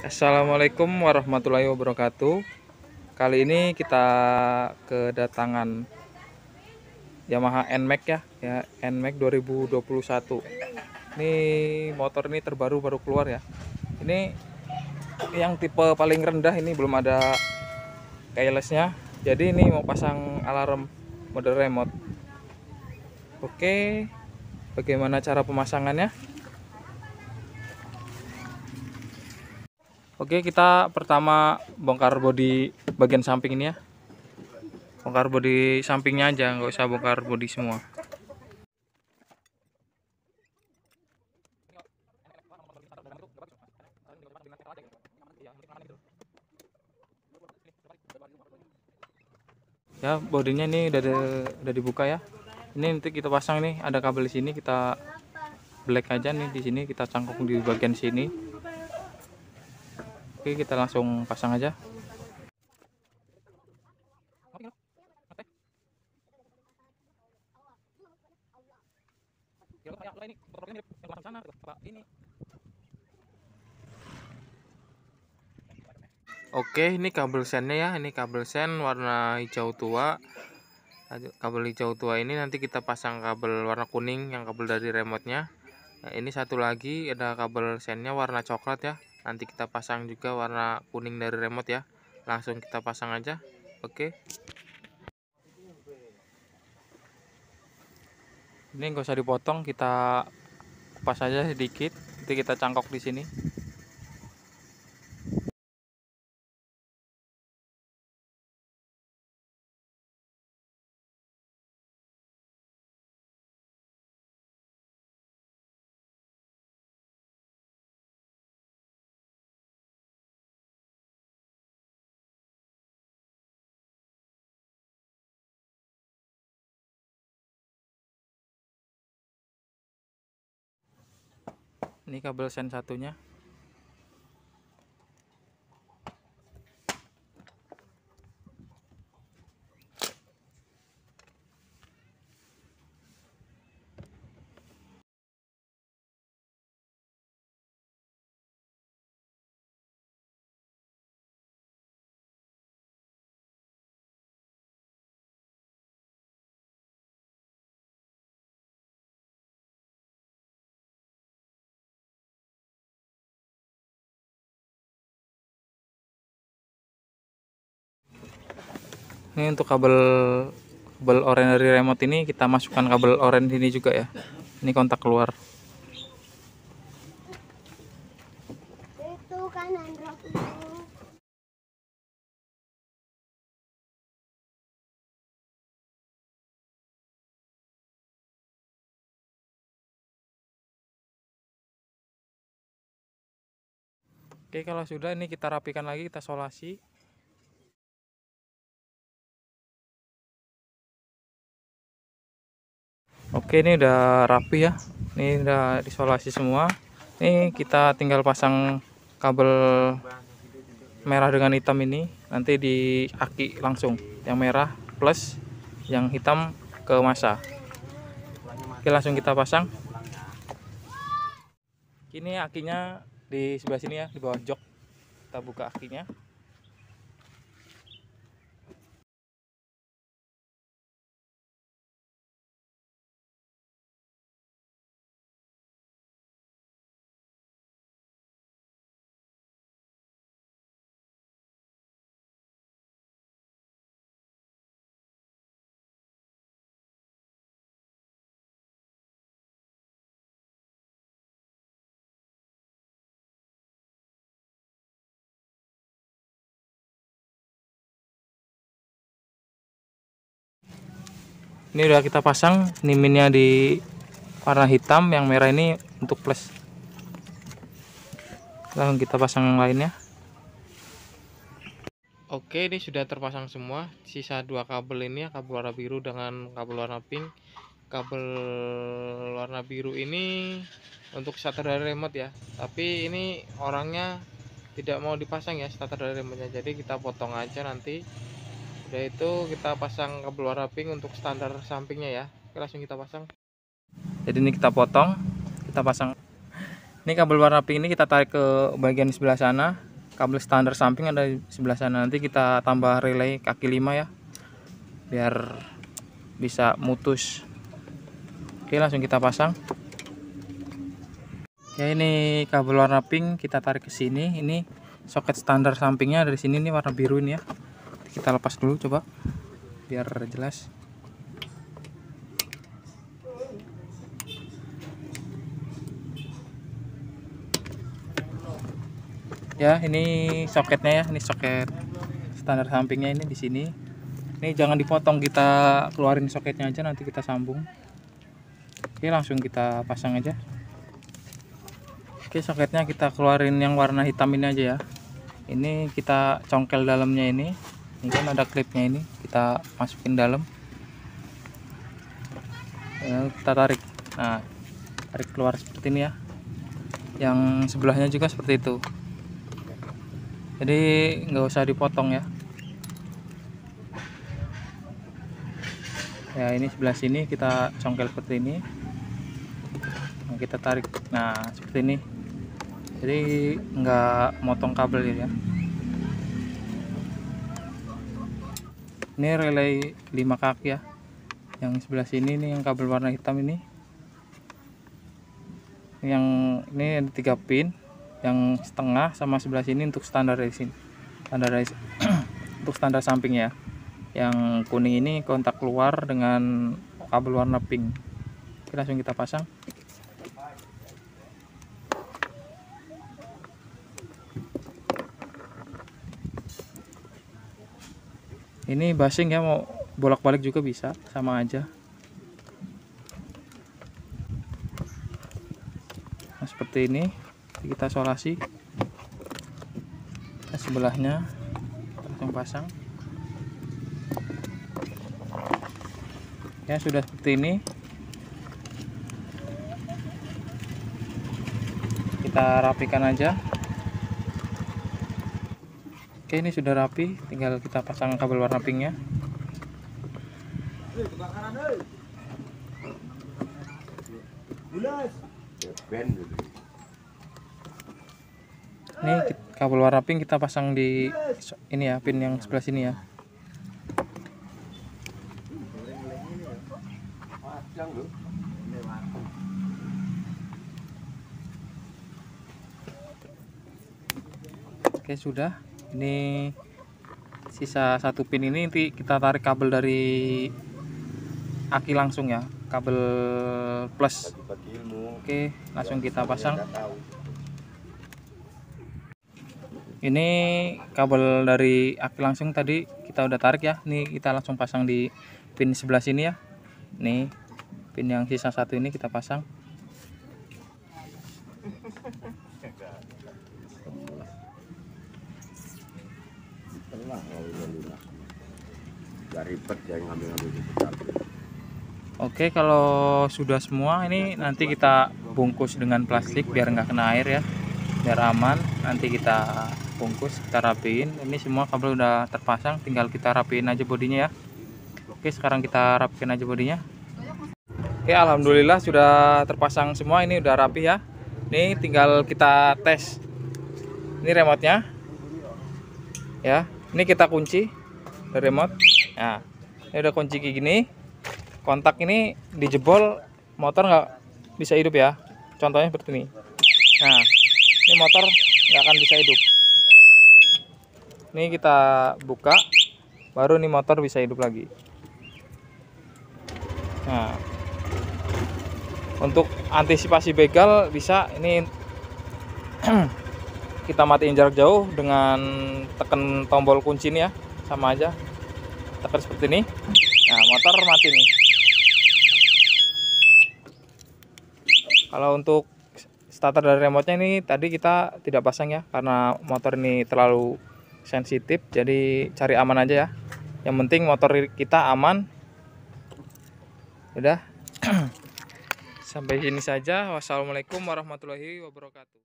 Assalamualaikum warahmatullahi wabarakatuh. Kali ini kita kedatangan Yamaha NMAX ya NMAX 2021. Ini motor ini terbaru, baru keluar ya. Ini yang tipe paling rendah, ini belum ada keyless-nya. Jadi ini mau pasang alarm mode remote. Oke, bagaimana cara pemasangannya? Oke, kita pertama bongkar bodi bagian samping ini ya. Bongkar bodi sampingnya aja, nggak usah bongkar bodi semua. Ya, bodinya ini udah dibuka ya. Ini nanti kita pasang nih, ada kabel di sini, kita black aja nih di sini, kita cangkok di bagian sini. Oke, kita langsung pasang aja. Oke, ini kabel sennya ya. Ini kabel sen warna hijau tua. Kabel hijau tua ini nanti kita pasang kabel warna kuning yang kabel dari remote-nya. Nah, ini satu lagi ada kabel sennya warna coklat ya. Nanti kita pasang juga warna kuning dari remote ya. Langsung kita pasang aja. Oke. Ini nggak usah dipotong, kita kupas aja sedikit. Nanti kita cangkok di sini. Ini kabel sen satunya. Ini untuk kabel orange dari remote ini kita masukkan kabel orange ini juga ya. Ini kontak keluar. Itu kan Android itu. Oke, kalau sudah ini kita rapikan lagi, kita solasi. Oke, ini udah rapi ya. Ini udah disolasi semua. Ini kita tinggal pasang kabel merah dengan hitam ini nanti di aki langsung. Yang merah plus, yang hitam ke masa. Oke, langsung kita pasang. Ini akinya di sebelah sini ya, di bawah jok. Kita buka akinya. Ini udah kita pasang, ini minnya di warna hitam, yang merah ini untuk plus. Langsung kita pasang yang lainnya. Oke, ini sudah terpasang semua. Sisa dua kabel ini ya, kabel warna biru dengan kabel warna pink. Kabel warna biru ini untuk starter dari remote ya. Tapi ini orangnya tidak mau dipasang ya starter dari remote-nya. Jadi kita potong aja nanti. Udah itu kita pasang kabel warna pink untuk standar sampingnya ya. Oke, langsung kita pasang. Jadi ini kita potong, kita pasang. Ini kabel warna pink ini kita tarik ke bagian sebelah sana. kabel standar samping ada di sebelah sana. Nanti kita tambah relay kaki 5 ya, biar bisa mutus. Oke, langsung kita pasang. Ya, ini kabel warna pink kita tarik ke sini. Ini soket standar sampingnya dari sini nih, warna biru ini ya. Kita lepas dulu coba biar jelas. Ya, ini soketnya ya, ini soket standar sampingnya ini di sini. Ini jangan dipotong, kita keluarin soketnya aja, nanti kita sambung. Oke, langsung kita pasang aja. Oke, soketnya kita keluarin yang warna hitam ini aja ya. Ini kita congkel dalamnya ini. Ini kan ada klipnya ini, kita masukin dalam. Ya, kita tarik. Nah, tarik keluar seperti ini ya. Yang sebelahnya juga seperti itu. Jadi nggak usah dipotong ya. Ya, ini sebelah sini kita congkel seperti ini. Nah, kita tarik. Nah, seperti ini. Jadi nggak motong kabel ya. Ini relay 5 kaki ya. Yang sebelah sini nih yang kabel warna hitam ini. Yang ini ada 3 pin. Yang setengah sama sebelah sini untuk standaris untuk standar samping ya. Yang kuning ini kontak keluar dengan kabel warna pink. Oke, langsung kita pasang. Ini basing ya, mau bolak-balik juga bisa, sama aja. Nah, seperti ini kita solasi. Nah, sebelahnya langsung pasang. Ya, sudah seperti ini. Kita rapikan aja. Oke, ini sudah rapi, tinggal kita pasang kabel warna pinknya. Ini kabel warna pink kita pasang di ini ya, pin yang sebelah sini ya. Oke, sudah. Ini sisa 1 pin ini nanti kita tarik kabel dari aki langsung ya, kabel plus. Oke, langsung kita pasang. Ini kabel dari aki langsung tadi kita udah tarik ya. Ini kita langsung pasang di pin sebelah sini ya. Nih, pin yang sisa 1 ini kita pasang. Oke, kalau sudah semua ini nanti kita bungkus dengan plastik biar nggak kena air ya, biar aman. Nanti kita bungkus, kita rapiin. Ini semua kabel udah terpasang, tinggal kita rapiin aja bodinya ya. Oke, sekarang kita rapiin aja bodinya. Oke, alhamdulillah sudah terpasang semua, ini udah rapi ya. Ini tinggal kita tes. Ini remote-nya ya, ini kita kunci dari remote. Nah, ini udah kunci kayak gini. Kontak ini dijebol, motor nggak bisa hidup ya. Contohnya seperti ini. Nah, ini motor nggak akan bisa hidup. Ini kita buka, baru nih motor bisa hidup lagi. Nah, untuk antisipasi begal bisa ini kita matiin jarak jauh dengan tekan tombol kunci ini ya, sama aja. Tekan seperti ini. Nah, motor mati nih. Kalau untuk starter dari remote-nya ini tadi kita tidak pasang ya, karena motor ini terlalu sensitif, jadi cari aman aja ya. Yang penting motor kita aman. Udah. Sampai sini saja. Wassalamualaikum warahmatullahi wabarakatuh.